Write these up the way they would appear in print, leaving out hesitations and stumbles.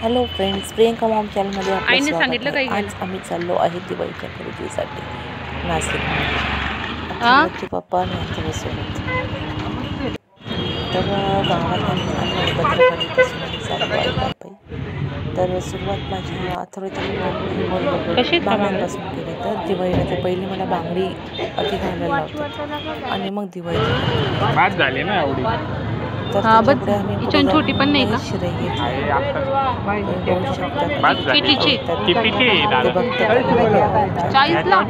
Hello friends, Priyanka Maugham चॅनलमध्ये आपलं स्वागत आहे। आज आम्ही चाललो आहे दिवाळीच्या खरेदीसाठी नाशिकमध्ये आमचे पप्पा आणि आमच्यासोबत। तर गावात आम्ही भद्रकालीपासून चाललो आहे पायी। तर सुरुवात माझ्या थोडी बांगड्यांपासून केली। तर दिवाळीला पहिली मला बांगडी आधी घालायला लावतात आणि मग दिवाळीची बात झाली ना एवढी। तर पुढे आम्ही छोटी पण नाही का? शिराई घेतली।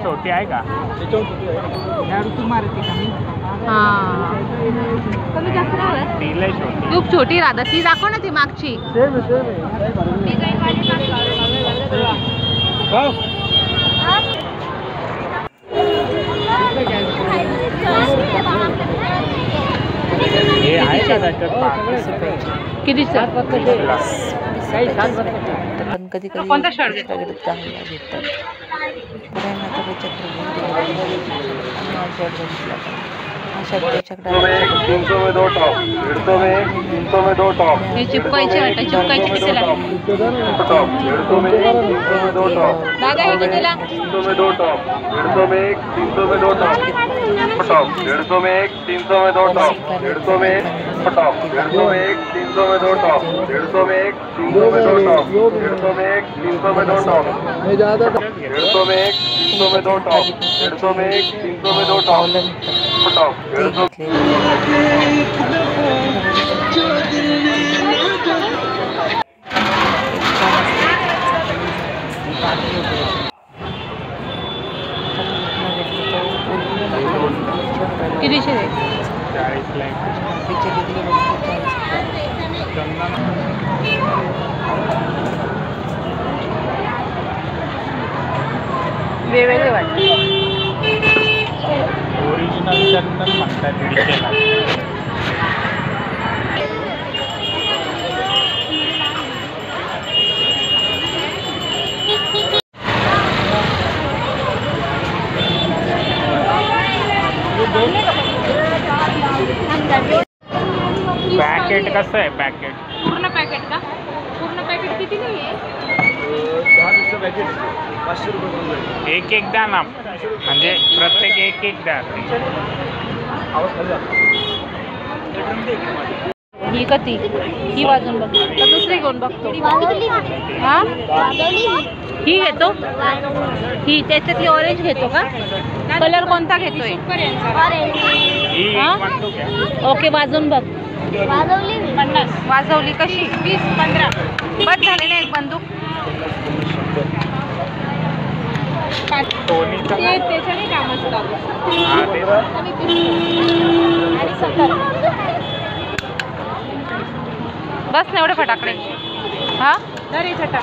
छोटी आहे का? खूप छोटी राधा ती दाखव ना ती मागची। हे आहे का त्याच्यात? किती पण कधी कधी कोणता शर्ट घेतात हे चिपकायची वाटतं, चिपकायची कितीला? दादा हे कितीला? 300 में 2 टॉप, 150 में 1, 300 में 2 टॉप, 150 में 1, 300 में 2 टॉप, 150 में 1 टॉप, 150 में 1, 300 में 2 टॉप, 150 में 1, 300 में 2 टॉप, 150 में 1, 300 में 2 टॉप, 150 में 1, 300 में 2 टॉप, 150 में 1, 300 में 2 टॉप, कितीचे? वेगवेगळे वाटते। ओरिजिनल चंदन म्हणतात दीडशेला। पॅकेट कसं आहे? पॅकेट पूर्ण पॅकेट का? पूर्ण पॅकेट किती नाही आहे? एक एक द्या ना, म्हणजे प्रत्येक एक एक द्या। ही कती? ही वाजून बघ का दुसरी घेऊन बघतो? हा ही घेतो, ही त्याच्यातली ऑरेंज घेतो का? कलर कोणता घेतोय? ओके, वाजून बघ। वाजवली कशी? 20-15 बस झाली ना एक बंदूक। त्याच्याने कामाचं बस ना एवढे फटाकडे। हा अरे छटा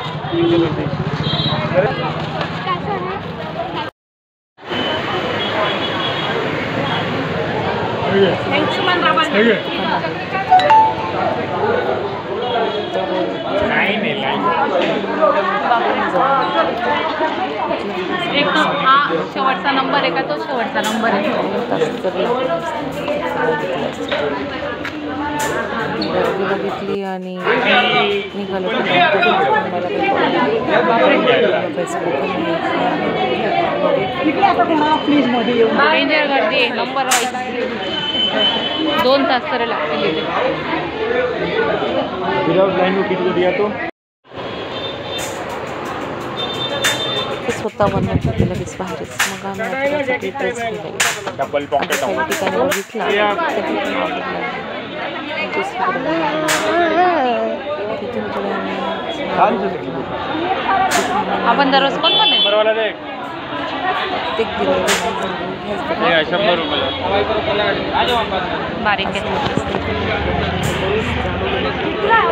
एक तो हा शेवटचा नंबर आहे का? तो शेवटचा नंबर आहे। बघितली आणि निघालो। डेंजर गर्दी आहे, नंबर वाईज 2 तास तरी लागतील। विदाउट लाइन में किती दिया तो स्वतः बनवून घेतलं लगेच बाहेरच। मग आम्ही ड्रेस घेतला, डबल पॉकेट ठिकाणी बघितला आपण दररोज कोण पण नंबर वाला देख ते हे 100 रुपये बारीक आहे।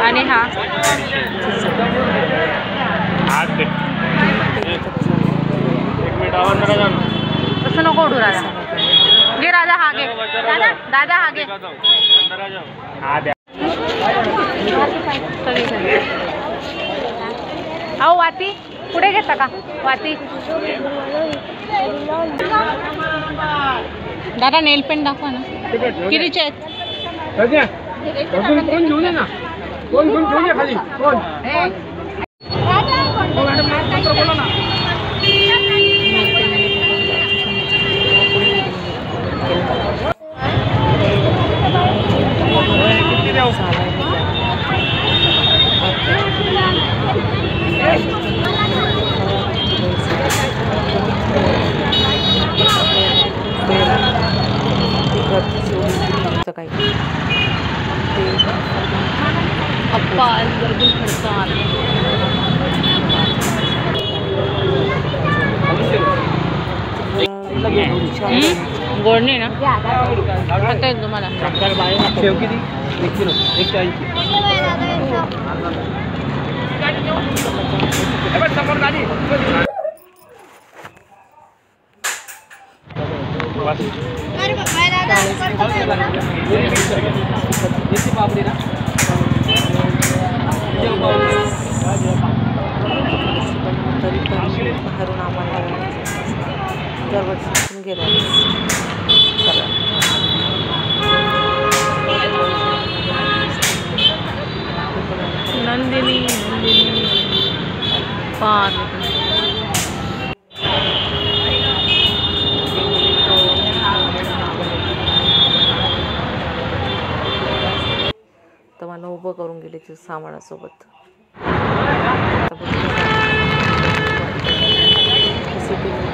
आणि हा हात दे। एक मिनिट आवाज नका जाऊ, तसं नको उडू राधा। घे राधा, हा घे दादा, दादा हा घे। अंदर आ जाओ। हा द्या। अहो वाती पुढे घेता का? वाती दादा नेल पेंट दाखवा ना, कितीचे आहेत? कोण घेऊन ये ना, कोण घेऊन ये खाली, कोण गोड नाही ना खाता येईल तुम्हाला. शेव किती? 1 किलो 140. पापडी ना तरी पण बाहेरून आम्हाला दरवर्षी गेलो नंदिनी पान तर मला उभं करून गेले ते सामानासोबत.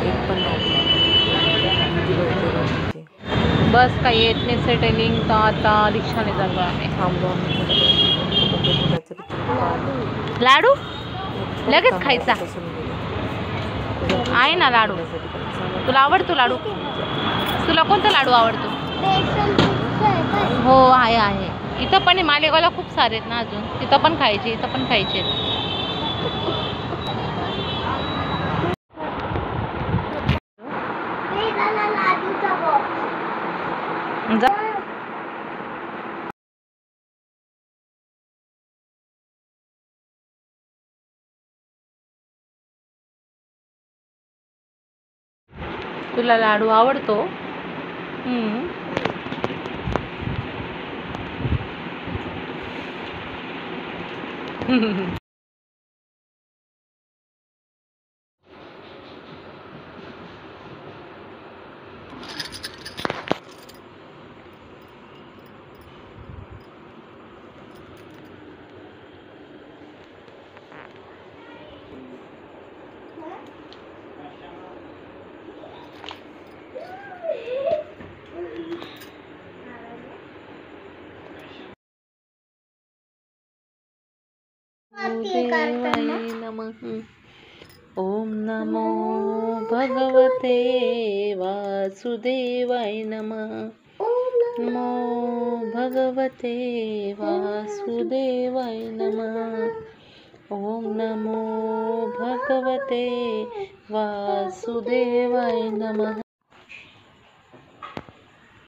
एक पण बस काही येत नाही सेटलिंग. तर आता रिक्षाने जातो आम्ही. थांबलो लाडू लगेच खायचा आहे ना लाडू. तुला आवडतो लाडू? तुला कोणता लाडू आवडतो? हो आहे. इथं पण मालेगावला खूप सारे आहेत ना अजून. तिथं पण खायचे, इथं पण खायचे. तुला लाडू आवडतो? देवाय नमः. ओम नमो भगवते वासुदेवाय नमः. नमो भगवते वासुदेवाय नमः. ओम नमो भगवते वासुदेवाय नमः.